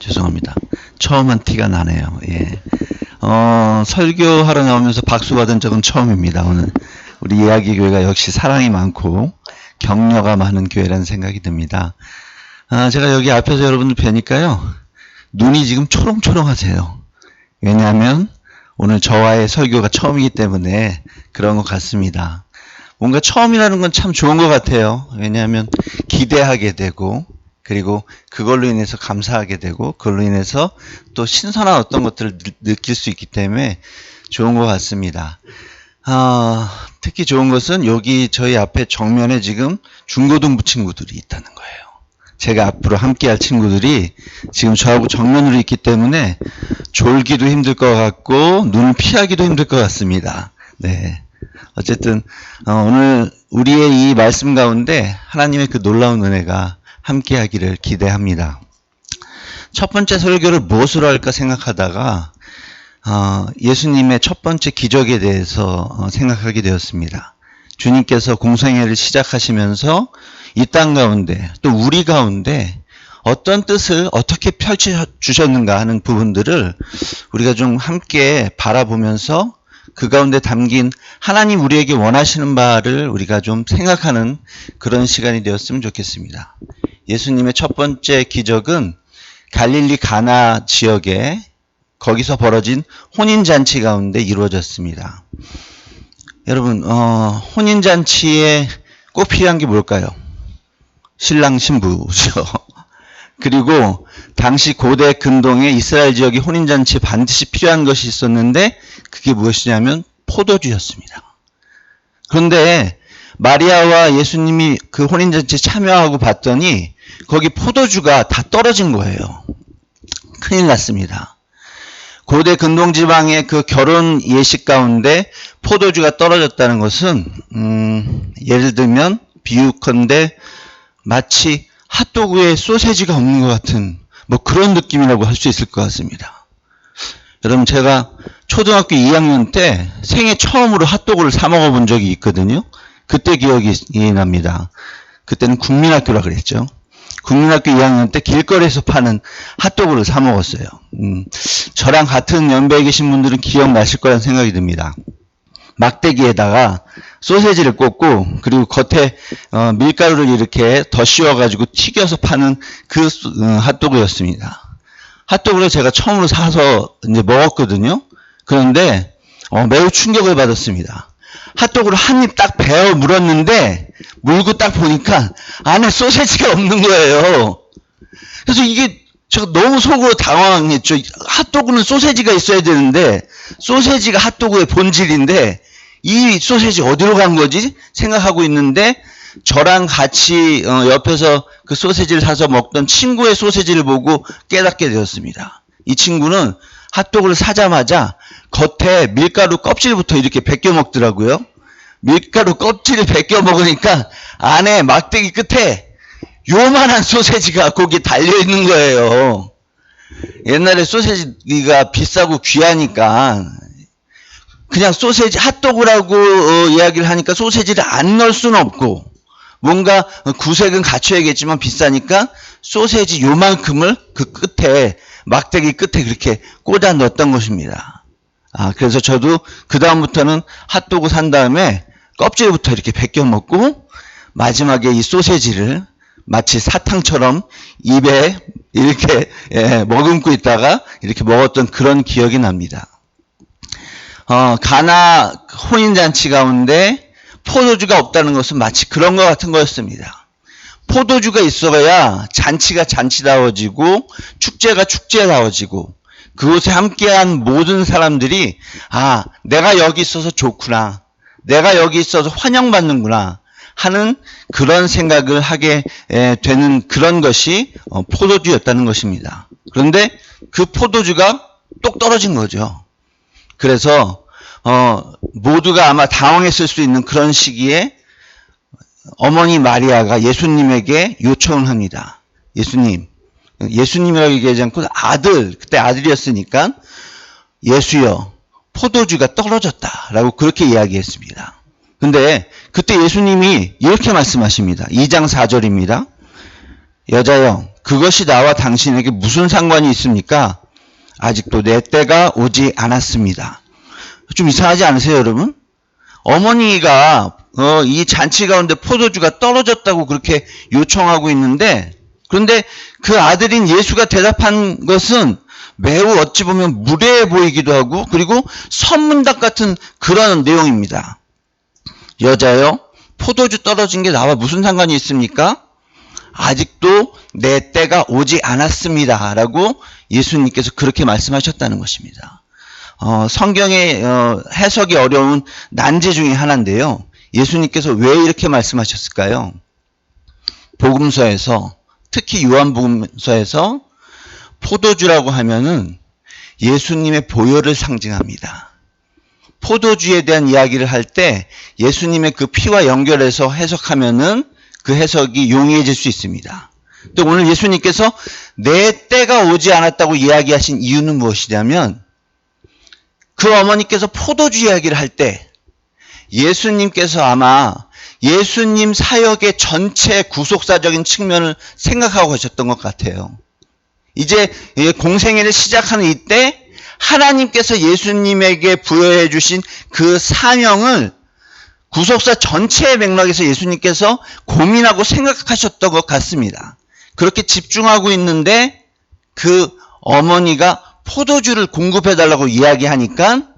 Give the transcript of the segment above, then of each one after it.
죄송합니다. 처음 한 티가 나네요. 예. 설교하러 나오면서 박수 받은 적은 처음입니다. 오늘 우리 이야기교회가 역시 사랑이 많고 격려가 많은 교회라는 생각이 듭니다. 제가 여기 앞에서 여러분들 뵈니까요. 눈이 지금 초롱초롱하세요. 왜냐하면 오늘 저와의 설교가 처음이기 때문에 그런 것 같습니다. 뭔가 처음이라는 건 참 좋은 것 같아요. 왜냐하면 기대하게 되고 그리고 그걸로 인해서 감사하게 되고 그걸로 인해서 또 신선한 어떤 것들을 느낄 수 있기 때문에 좋은 것 같습니다. 특히 좋은 것은 여기 저희 앞에 정면에 지금 중고등부 친구들이 있다는 거예요. 제가 앞으로 함께할 친구들이 지금 저하고 정면으로 있기 때문에 졸기도 힘들 것 같고 눈을 피하기도 힘들 것 같습니다. 네. 어쨌든 오늘 우리의 이 말씀 가운데 하나님의 그 놀라운 은혜가 함께하기를 기대합니다. 첫 번째 설교를 무엇으로 할까 생각하다가 예수님의 첫 번째 기적에 대해서 생각하게 되었습니다. 주님께서 공생애를 시작하시면서 이 땅 가운데 또 우리 가운데 어떤 뜻을 어떻게 펼쳐주셨는가 하는 부분들을 우리가 좀 함께 바라보면서 그 가운데 담긴 하나님 우리에게 원하시는 바를 우리가 좀 생각하는 그런 시간이 되었으면 좋겠습니다. 예수님의 첫 번째 기적은 갈릴리 가나 지역에 거기서 벌어진 혼인잔치 가운데 이루어졌습니다. 여러분, 혼인잔치에 꼭 필요한 게 뭘까요? 신랑 신부죠. 그리고 당시 고대 근동의 이스라엘 지역의 혼인잔치에 반드시 필요한 것이 있었는데 그게 무엇이냐면 포도주였습니다. 그런데 마리아와 예수님이 그 혼인잔치에 참여하고 봤더니 거기 포도주가 다 떨어진 거예요. 큰일 났습니다. 고대 근동지방의 그 결혼 예식 가운데 포도주가 떨어졌다는 것은 예를 들면 비유컨대 마치 핫도그에 소세지가 없는 것 같은 뭐 그런 느낌이라고 할 수 있을 것 같습니다. 여러분 제가 초등학교 2학년 때 생애 처음으로 핫도그를 사 먹어본 적이 있거든요. 그때 기억이 납니다. 그때는 국민학교라 그랬죠. 국민학교 2학년 때 길거리에서 파는 핫도그를 사 먹었어요. 저랑 같은 연배에 계신 분들은 기억나실 거라는 생각이 듭니다. 막대기에다가 소세지를 꽂고 그리고 겉에 밀가루를 이렇게 더 씌워가지고 튀겨서 파는 그 핫도그였습니다. 핫도그를 제가 처음으로 사서 이제 먹었거든요. 그런데 매우 충격을 받았습니다. 핫도그를 한 입 딱 베어 물었는데 물고 딱 보니까 안에 소세지가 없는 거예요. 그래서 이게 제가 너무 속으로 당황했죠. 핫도그는 소세지가 있어야 되는데 소세지가 핫도그의 본질인데 이 소세지 어디로 간 거지? 생각하고 있는데 저랑 같이 옆에서 그 소세지를 사서 먹던 친구의 소세지를 보고 깨닫게 되었습니다. 이 친구는 핫도그를 사자마자 겉에 밀가루 껍질부터 이렇게 벗겨 먹더라고요. 밀가루 껍질을 벗겨 먹으니까 안에 막대기 끝에 요만한 소세지가 거기에 달려있는 거예요. 옛날에 소세지가 비싸고 귀하니까 그냥 소세지 핫도그라고 이야기를 하니까 소세지를 안 넣을 수는 없고 뭔가 구색은 갖춰야겠지만 비싸니까 소세지 요만큼을 그 끝에 막대기 끝에 그렇게 꽂아 넣었던 것입니다. 그래서 저도 그 다음부터는 핫도그 산 다음에 껍질부터 이렇게 벗겨 먹고 마지막에 이 소세지를 마치 사탕처럼 입에 이렇게 머금고 있다가 이렇게 먹었던 그런 기억이 납니다. 가나 혼인잔치 가운데 포도주가 없다는 것은 마치 그런 것 같은 거였습니다. 포도주가 있어야 잔치가 잔치다워지고 축제가 축제다워지고 그곳에 함께한 모든 사람들이 내가 여기 있어서 좋구나. 내가 여기 있어서 환영받는구나 하는 그런 생각을 하게 되는 그런 것이 포도주였다는 것입니다. 그런데 그 포도주가 똑 떨어진 거죠. 그래서 모두가 아마 당황했을 수 있는 그런 시기에 어머니 마리아가 예수님에게 요청을 합니다. 예수님이라고 얘기하지 않고 아들, 그때 아들이었으니까 예수여 포도주가 떨어졌다라고 그렇게 이야기했습니다. 근데 그때 예수님이 이렇게 말씀하십니다. 2장 4절입니다. 여자여, 그것이 나와 당신에게 무슨 상관이 있습니까? 아직도 내 때가 오지 않았습니다. 좀 이상하지 않으세요, 여러분? 어머니가 이 잔치 가운데 포도주가 떨어졌다고 그렇게 요청하고 있는데, 그런데 그 아들인 예수가 대답한 것은 매우 어찌 보면 무례해 보이기도 하고, 그리고 선문답 같은 그런 내용입니다. 여자여, 포도주 떨어진 게 나와 무슨 상관이 있습니까? 아직도 내 때가 오지 않았습니다. 라고 예수님께서 그렇게 말씀하셨다는 것입니다. 성경의 해석이 어려운 난제 중에 하나인데요. 예수님께서 왜 이렇게 말씀하셨을까요? 복음서에서, 특히 요한복음서에서 포도주라고 하면은 예수님의 보혈을 상징합니다. 포도주에 대한 이야기를 할 때 예수님의 그 피와 연결해서 해석하면은 그 해석이 용이해질 수 있습니다. 또 오늘 예수님께서 내 때가 오지 않았다고 이야기하신 이유는 무엇이냐면, 그 어머니께서 포도주 이야기를 할 때 예수님께서 아마 예수님 사역의 전체 구속사적인 측면을 생각하고 하셨던 것 같아요. 이제 공생애를 시작하는 이때 하나님께서 예수님에게 부여해 주신 그 사명을 구속사 전체의 맥락에서 예수님께서 고민하고 생각하셨던 것 같습니다. 그렇게 집중하고 있는데 그 어머니가 포도주를 공급해달라고 이야기하니까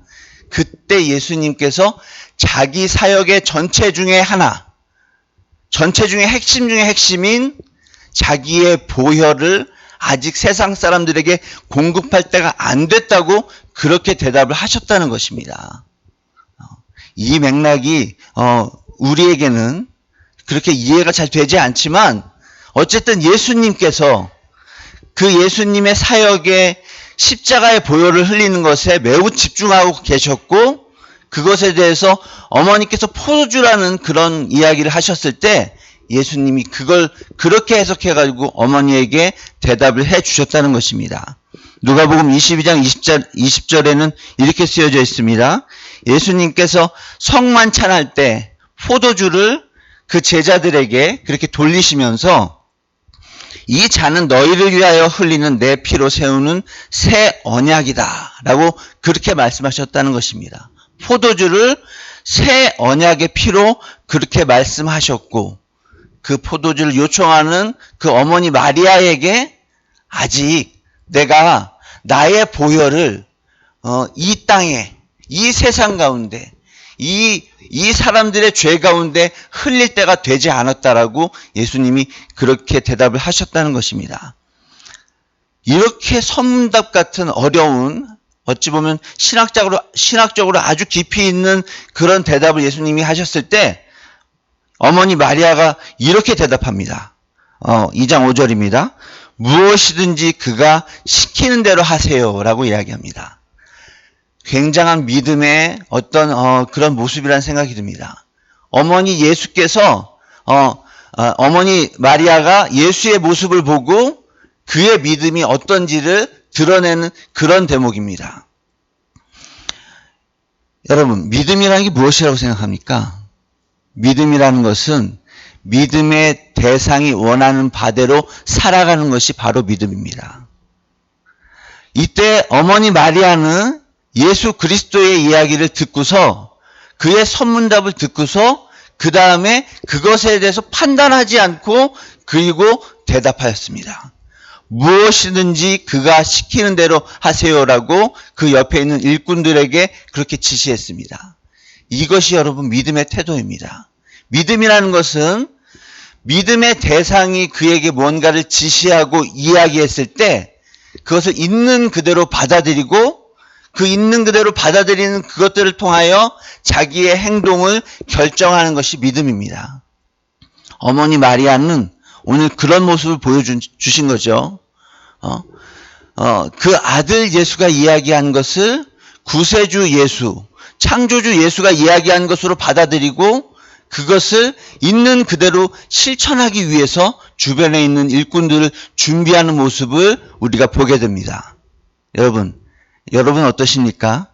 그때 예수님께서 자기 사역의 전체 중에 하나, 전체 중에 핵심 중에 핵심인 자기의 보혈을 아직 세상 사람들에게 공급할 때가 안 됐다고 그렇게 대답을 하셨다는 것입니다. 이 맥락이 우리에게는 그렇게 이해가 잘 되지 않지만 어쨌든 예수님께서 그 예수님의 사역에 십자가의 보혈을 흘리는 것에 매우 집중하고 계셨고, 그것에 대해서 어머니께서 포도주라는 그런 이야기를 하셨을 때 예수님이 그걸 그렇게 해석해가지고 어머니에게 대답을 해 주셨다는 것입니다. 누가복음 22장 20절에는 이렇게 쓰여져 있습니다. 예수님께서 성만찬할 때 포도주를 그 제자들에게 그렇게 돌리시면서 이 잔은 너희를 위하여 흘리는 내 피로 세우는 새 언약이다 라고 그렇게 말씀하셨다는 것입니다. 포도주를 새 언약의 피로 그렇게 말씀하셨고, 그 포도주를 요청하는 그 어머니 마리아에게 아직 내가 나의 보혈을 이 땅에, 이 세상 가운데, 이 사람들의 죄 가운데 흘릴 때가 되지 않았다라고 예수님이 그렇게 대답을 하셨다는 것입니다. 이렇게 선문답 같은 어려운, 어찌 보면 신학적으로 아주 깊이 있는 그런 대답을 예수님이 하셨을 때 어머니 마리아가 이렇게 대답합니다. 2장 5절입니다. 무엇이든지 그가 시키는 대로 하세요 라고 이야기합니다. 굉장한 믿음의 어떤 그런 모습이라는 생각이 듭니다. 어머니 예수께서 어머니 마리아가 예수의 모습을 보고 그의 믿음이 어떤지를 드러내는 그런 대목입니다. 여러분, 믿음이라는 게 무엇이라고 생각합니까? 믿음이라는 것은 믿음의 대상이 원하는 바대로 살아가는 것이 바로 믿음입니다. 이때 어머니 마리아는 예수 그리스도의 이야기를 듣고서 그의 선문답을 듣고서 그 다음에 그것에 대해서 판단하지 않고 그리고 대답하였습니다. 무엇이든지 그가 시키는 대로 하세요라고 그 옆에 있는 일꾼들에게 그렇게 지시했습니다. 이것이 여러분 믿음의 태도입니다. 믿음이라는 것은 믿음의 대상이 그에게 뭔가를 지시하고 이야기했을 때 그것을 있는 그대로 받아들이고 그 있는 그대로 받아들이는 그것들을 통하여 자기의 행동을 결정하는 것이 믿음입니다. 어머니 마리아는 오늘 그런 모습을 보여주신 거죠. 그 아들 예수가 이야기한 것을 구세주 예수, 창조주 예수가 이야기한 것으로 받아들이고 그것을 있는 그대로 실천하기 위해서 주변에 있는 일꾼들을 준비하는 모습을 우리가 보게 됩니다. 여러분 어떠십니까?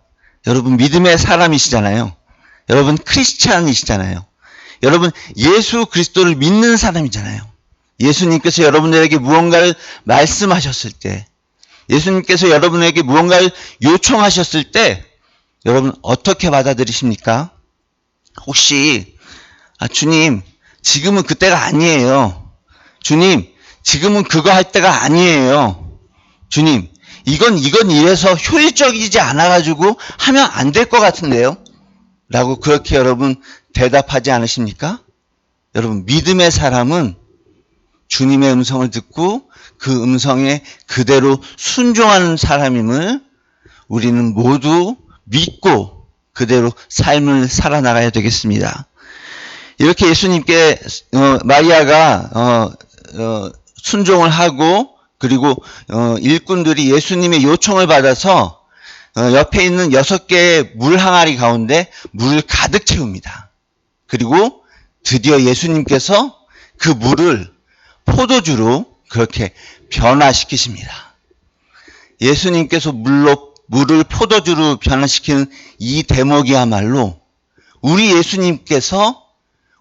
여러분 믿음의 사람이시잖아요. 여러분 크리스찬이시잖아요. 여러분 예수 그리스도를 믿는 사람이잖아요. 예수님께서 여러분들에게 무언가를 말씀하셨을 때, 예수님께서 여러분에게 무언가를 요청하셨을 때 여러분 어떻게 받아들이십니까? 혹시 주님, 지금은 그때가 아니에요. 주님, 지금은 그거 할 때가 아니에요. 주님, 이건 이래서 효율적이지 않아가지고 하면 안 될 것 같은데요? 라고 그렇게 여러분 대답하지 않으십니까? 여러분, 믿음의 사람은 주님의 음성을 듣고 그 음성에 그대로 순종하는 사람임을 우리는 모두 믿고 그대로 삶을 살아나가야 되겠습니다. 이렇게 예수님께 마리아가 순종을 하고 그리고 일꾼들이 예수님의 요청을 받아서 옆에 있는 6개의 물 항아리 가운데 물을 가득 채웁니다. 그리고 드디어 예수님께서 그 물을 포도주로 그렇게 변화시키십니다. 예수님께서 물을 포도주로 변화시키는 이 대목이야말로 우리 예수님께서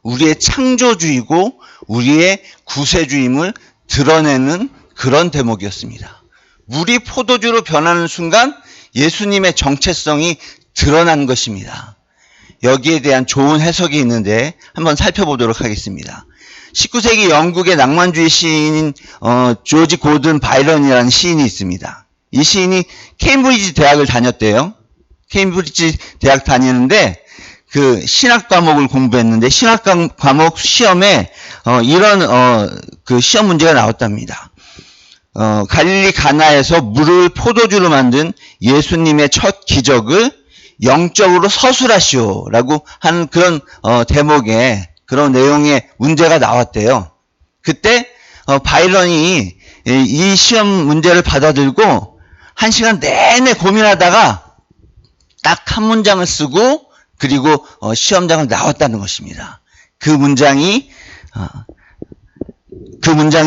우리의 창조주이고 우리의 구세주임을 드러내는 그런 대목이었습니다. 물이 포도주로 변하는 순간 예수님의 정체성이 드러난 것입니다. 여기에 대한 좋은 해석이 있는데 한번 살펴보도록 하겠습니다. 19세기 영국의 낭만주의 시인인 조지 고든 바이런이라는 시인이 있습니다. 이 시인이 케임브리지 대학을 다녔대요. 케임브리지 대학 다니는데 그 신학 과목을 공부했는데 신학 과목 시험에 이런 그 시험 문제가 나왔답니다. 갈릴리 가나에서 물을 포도주로 만든 예수님의 첫 기적을 영적으로 서술하시오라고 하는 그런 대목에 그런 내용의 문제가 나왔대요. 그때 바이런이 이 시험 문제를 받아들고 1시간 내내 고민하다가 딱 한 문장을 쓰고 그리고 시험장을 나왔다는 것입니다. 그 문장의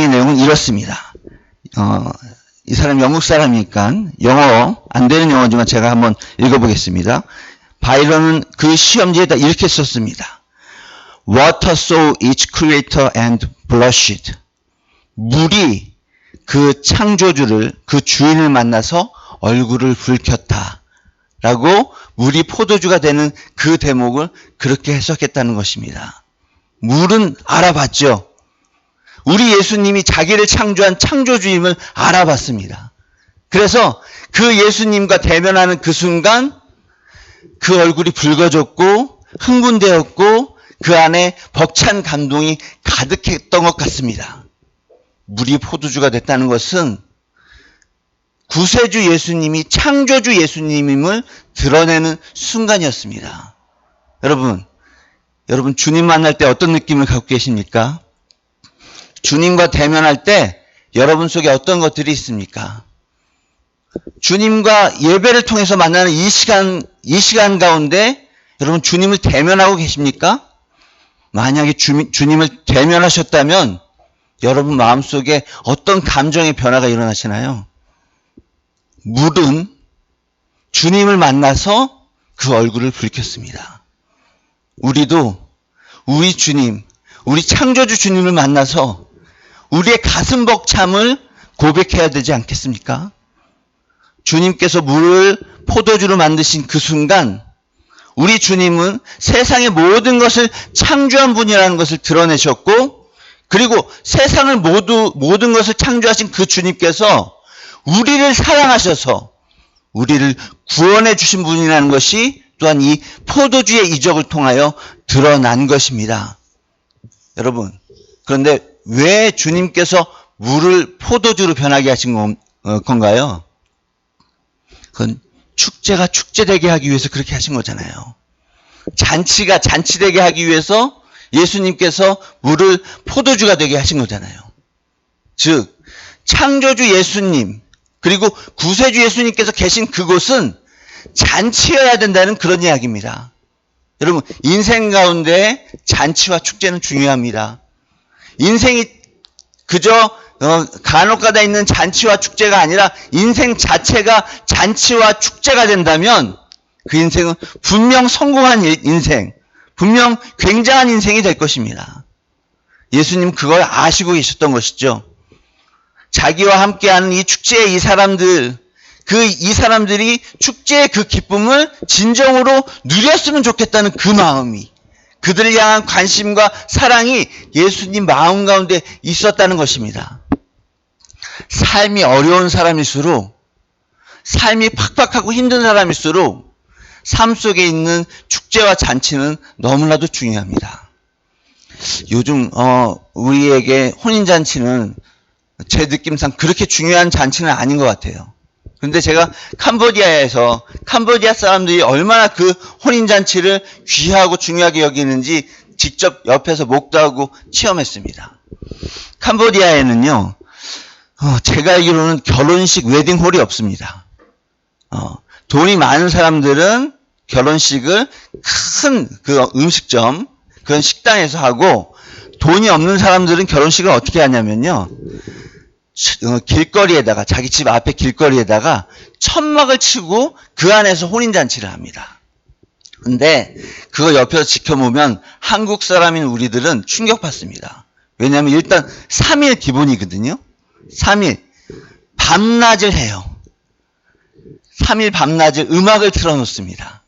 내용은 이렇습니다. 이 사람 영국 사람이니까 영어 안 되는 영어지만 제가 한번 읽어보겠습니다. 바이런은 그 시험지에다 이렇게 썼습니다. Water saw its creator and blushed. 물이 그 창조주를, 그 주인을 만나서 얼굴을 붉혔다. 라고 물이 포도주가 되는 그 대목을 그렇게 해석했다는 것입니다. 물은 알아봤죠. 우리 예수님이 자기를 창조한 창조주임을 알아봤습니다. 그래서 그 예수님과 대면하는 그 순간 그 얼굴이 붉어졌고 흥분되었고 그 안에 벅찬 감동이 가득했던 것 같습니다. 물이 포도주가 됐다는 것은 구세주 예수님이 창조주 예수님임을 드러내는 순간이었습니다. 여러분 주님 만날 때 어떤 느낌을 갖고 계십니까? 주님과 대면할 때 여러분 속에 어떤 것들이 있습니까? 주님과 예배를 통해서 만나는 이 시간 가운데 여러분 주님을 대면하고 계십니까? 만약에 주님을 대면하셨다면 여러분 마음속에 어떤 감정의 변화가 일어나시나요? 물은 주님을 만나서 그 얼굴을 붉혔습니다. 우리도 우리 주님, 우리 창조주 주님을 만나서 우리의 가슴 벅참을 고백해야 되지 않겠습니까? 주님께서 물을 포도주로 만드신 그 순간 우리 주님은 세상의 모든 것을 창조한 분이라는 것을 드러내셨고 그리고 세상을 모든 것을 창조하신 그 주님께서 우리를 사랑하셔서 우리를 구원해 주신 분이라는 것이 또한 이 포도주의 이적을 통하여 드러난 것입니다. 여러분, 그런데 왜 주님께서 물을 포도주로 변하게 하신 건가요? 그건 축제가 축제되게 하기 위해서 그렇게 하신 거잖아요. 잔치가 잔치되게 하기 위해서 예수님께서 물을 포도주가 되게 하신 거잖아요. 즉 창조주 예수님 그리고 구세주 예수님께서 계신 그곳은 잔치여야 된다는 그런 이야기입니다. 여러분 인생 가운데 잔치와 축제는 중요합니다. 인생이 그저 간혹가다 있는 잔치와 축제가 아니라 인생 자체가 잔치와 축제가 된다면 그 인생은 분명 성공한 인생, 분명 굉장한 인생이 될 것입니다. 예수님 그걸 아시고 계셨던 것이죠. 자기와 함께하는 이 축제의 이 사람들이 축제의 그 기쁨을 진정으로 누렸으면 좋겠다는 그 마음이, 그들을 향한 관심과 사랑이 예수님 마음 가운데 있었다는 것입니다. 삶이 어려운 사람일수록, 삶이 팍팍하고 힘든 사람일수록 삶 속에 있는 축제와 잔치는 너무나도 중요합니다. 요즘 우리에게 혼인잔치는 제 느낌상 그렇게 중요한 잔치는 아닌 것 같아요. 근데 제가 캄보디아 사람들이 얼마나 그 혼인잔치를 귀하고 중요하게 여기는지 직접 옆에서 목도하고 체험했습니다. 캄보디아에는요, 제가 알기로는 결혼식 웨딩홀이 없습니다. 돈이 많은 사람들은 결혼식을 큰 그 음식점, 그런 식당에서 하고, 돈이 없는 사람들은 결혼식을 어떻게 하냐면요, 길거리에다가, 자기 집 앞에 길거리에다가 천막을 치고 그 안에서 혼인잔치를 합니다. 근데 그거 옆에서 지켜보면 한국 사람인 우리들은 충격받습니다. 왜냐하면 일단 3일 기본이거든요. 3일 밤낮을 해요. 3일 밤낮을 음악을 틀어놓습니다.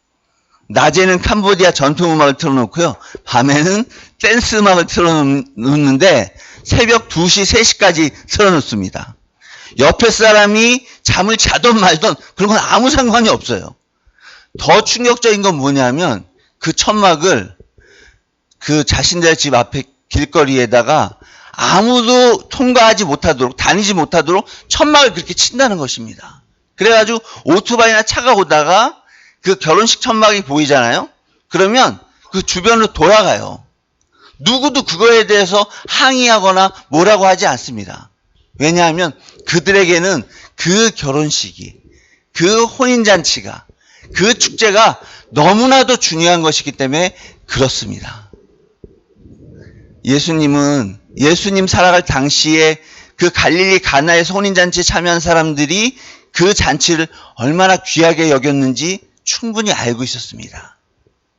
낮에는 캄보디아 전통 음악을 틀어놓고요, 밤에는 댄스 음악을 틀어놓는데 새벽 2시, 3시까지 틀어놓습니다. 옆에 사람이 잠을 자던 말던 그런 건 아무 상관이 없어요. 더 충격적인 건 뭐냐면 그 천막을 그 자신들 집 앞에 길거리에다가 아무도 통과하지 못하도록, 다니지 못하도록 천막을 그렇게 친다는 것입니다. 그래가지고 오토바이나 차가 오다가 그 결혼식 천막이 보이잖아요. 그러면 그 주변으로 돌아가요. 누구도 그거에 대해서 항의하거나 뭐라고 하지 않습니다. 왜냐하면 그들에게는 그 결혼식이, 그 혼인잔치가, 그 축제가 너무나도 중요한 것이기 때문에 그렇습니다. 예수님 살아갈 당시에 그 갈릴리 가나에서 혼인잔치에 참여한 사람들이 그 잔치를 얼마나 귀하게 여겼는지 충분히 알고 있었습니다.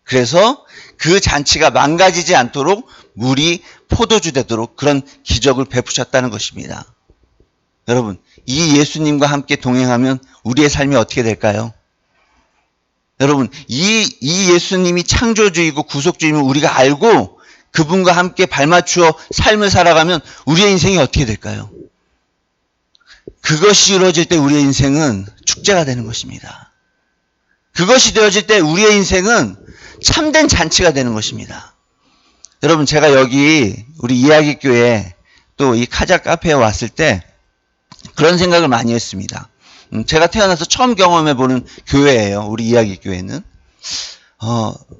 그래서 그 잔치가 망가지지 않도록 물이 포도주 되도록 그런 기적을 베푸셨다는 것입니다. 여러분, 이 예수님과 함께 동행하면 우리의 삶이 어떻게 될까요? 여러분, 이 예수님이 창조주이고 구속주임을 우리가 알고 그분과 함께 발맞추어 삶을 살아가면 우리의 인생이 어떻게 될까요? 그것이 이루어질 때 우리의 인생은 축제가 되는 것입니다. 그것이 되어질 때 우리의 인생은 참된 잔치가 되는 것입니다. 여러분, 제가 여기 우리 이야기교회 또 이 카자 카페에 왔을 때 그런 생각을 많이 했습니다. 제가 태어나서 처음 경험해보는 교회예요. 우리 이야기교회는.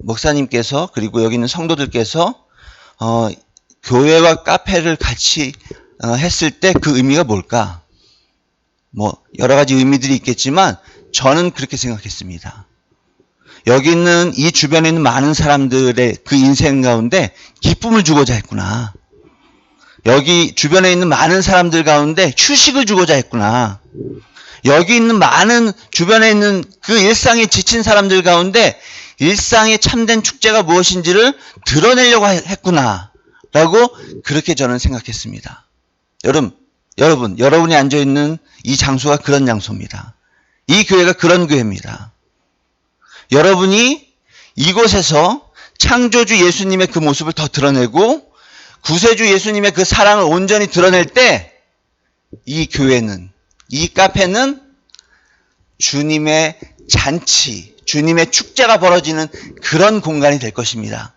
목사님께서 그리고 여기 있는 성도들께서 교회와 카페를 같이 했을 때 그 의미가 뭘까? 뭐 여러 가지 의미들이 있겠지만 저는 그렇게 생각했습니다. 여기 있는 이 주변에 있는 많은 사람들의 그 인생 가운데 기쁨을 주고자 했구나. 여기 주변에 있는 많은 사람들 가운데 휴식을 주고자 했구나. 여기 있는 많은 주변에 있는 그 일상에 지친 사람들 가운데 일상의 참된 축제가 무엇인지를 드러내려고 했구나 라고 그렇게 저는 생각했습니다. 여러분이 앉아있는 이 장소가 그런 장소입니다. 이 교회가 그런 교회입니다. 여러분이 이곳에서 창조주 예수님의 그 모습을 더 드러내고 구세주 예수님의 그 사랑을 온전히 드러낼 때 이 교회는, 이 카페는 주님의 잔치, 주님의 축제가 벌어지는 그런 공간이 될 것입니다.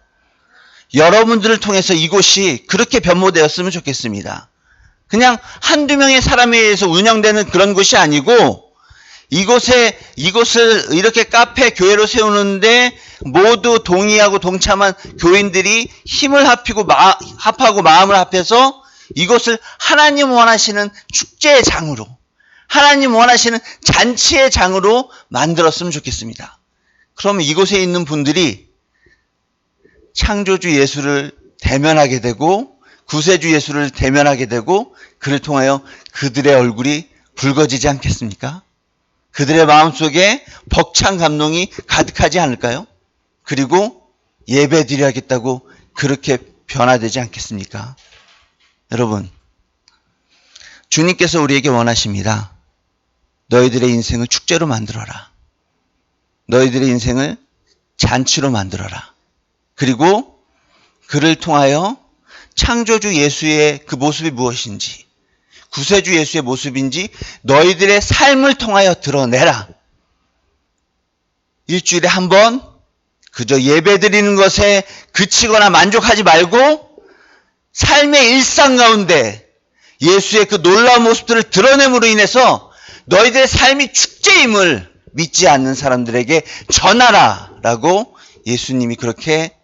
여러분들을 통해서 이곳이 그렇게 변모되었으면 좋겠습니다. 그냥 한두 명의 사람에 의해서 운영되는 그런 곳이 아니고 이곳을 이렇게 카페 교회로 세우는데 모두 동의하고 동참한 교인들이 힘을 합하고 마음을 합해서 이곳을 하나님 원하시는 축제의 장으로, 하나님 원하시는 잔치의 장으로 만들었으면 좋겠습니다. 그러면 이곳에 있는 분들이 창조주 예수를 대면하게 되고 구세주 예수를 대면하게 되고 그를 통하여 그들의 얼굴이 붉어지지 않겠습니까? 그들의 마음속에 벅찬 감동이 가득하지 않을까요? 그리고 예배 드려야겠다고 그렇게 변화되지 않겠습니까? 여러분, 주님께서 우리에게 원하십니다. 너희들의 인생을 축제로 만들어라. 너희들의 인생을 잔치로 만들어라. 그리고 그를 통하여 창조주 예수의 그 모습이 무엇인지, 구세주 예수의 모습인지 너희들의 삶을 통하여 드러내라. 일주일에 한 번 그저 예배 드리는 것에 그치거나 만족하지 말고 삶의 일상 가운데 예수의 그 놀라운 모습들을 드러냄으로 인해서 너희들의 삶이 축제임을 믿지 않는 사람들에게 전하라 라고 예수님이 그렇게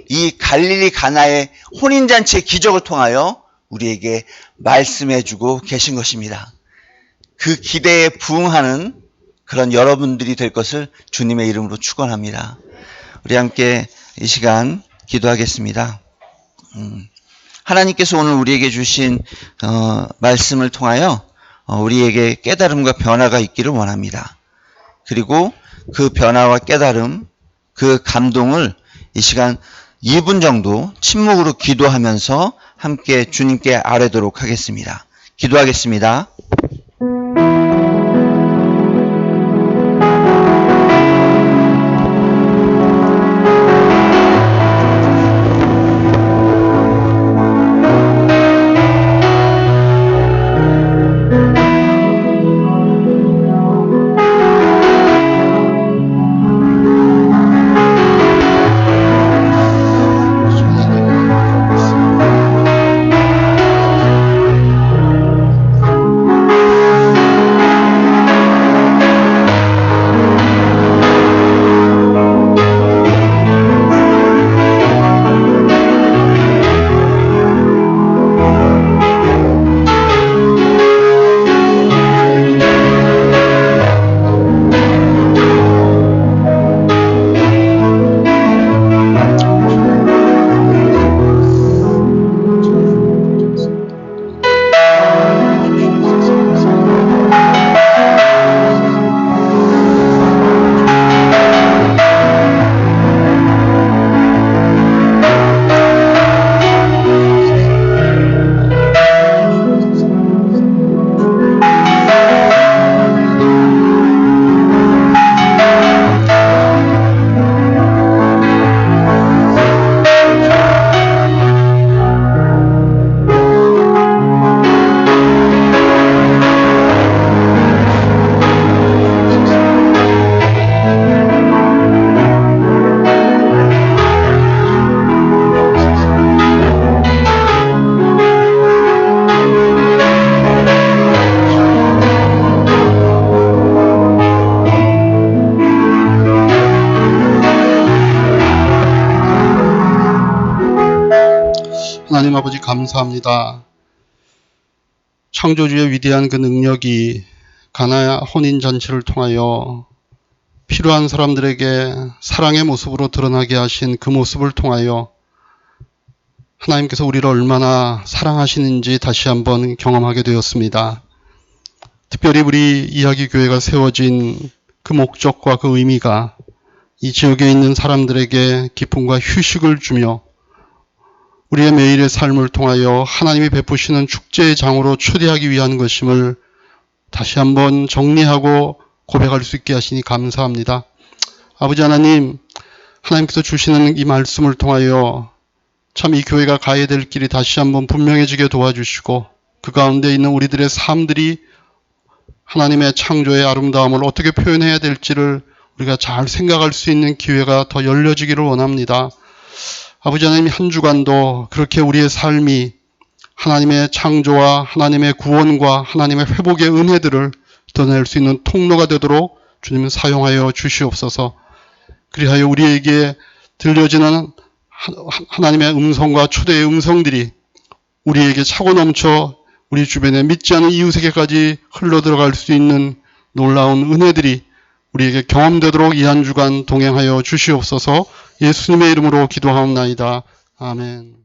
이 갈릴리 가나의 혼인잔치의 기적을 통하여 우리에게 말씀해주고 계신 것입니다. 그 기대에 부응하는 그런 여러분들이 될 것을 주님의 이름으로 축원합니다. 우리 함께 이 시간 기도하겠습니다. 하나님께서 오늘 우리에게 주신 말씀을 통하여 우리에게 깨달음과 변화가 있기를 원합니다. 그리고 그 변화와 깨달음, 그 감동을 이 시간 2분 정도 침묵으로 기도하면서 함께 주님께 아뢰도록 하겠습니다. 기도하겠습니다. 하나님 아버지 감사합니다. 창조주의 위대한 그 능력이 가나 혼인잔치를 통하여 필요한 사람들에게 사랑의 모습으로 드러나게 하신 그 모습을 통하여 하나님께서 우리를 얼마나 사랑하시는지 다시 한번 경험하게 되었습니다. 특별히 우리 이야기교회가 세워진 그 목적과 그 의미가 이 지역에 있는 사람들에게 기쁨과 휴식을 주며 우리의 매일의 삶을 통하여 하나님이 베푸시는 축제의 장으로 초대하기 위한 것임을 다시 한번 정리하고 고백할 수 있게 하시니 감사합니다. 아버지 하나님, 하나님께서 주시는 이 말씀을 통하여 참 이 교회가 가야 될 길이 다시 한번 분명해지게 도와주시고 그 가운데 있는 우리들의 삶들이 하나님의 창조의 아름다움을 어떻게 표현해야 될지를 우리가 잘 생각할 수 있는 기회가 더 열려지기를 원합니다. 아버지 하나님, 한 주간도 그렇게 우리의 삶이 하나님의 창조와 하나님의 구원과 하나님의 회복의 은혜들을 드러낼 수 있는 통로가 되도록 주님 사용하여 주시옵소서. 그리하여 우리에게 들려지는 하나님의 음성과 초대의 음성들이 우리에게 차고 넘쳐 우리 주변에 믿지 않은 이웃에게까지 흘러들어갈 수 있는 놀라운 은혜들이 우리에게 경험되도록 이 한 주간 동행하여 주시옵소서. 예수님의 이름으로 기도하옵나이다. 아멘.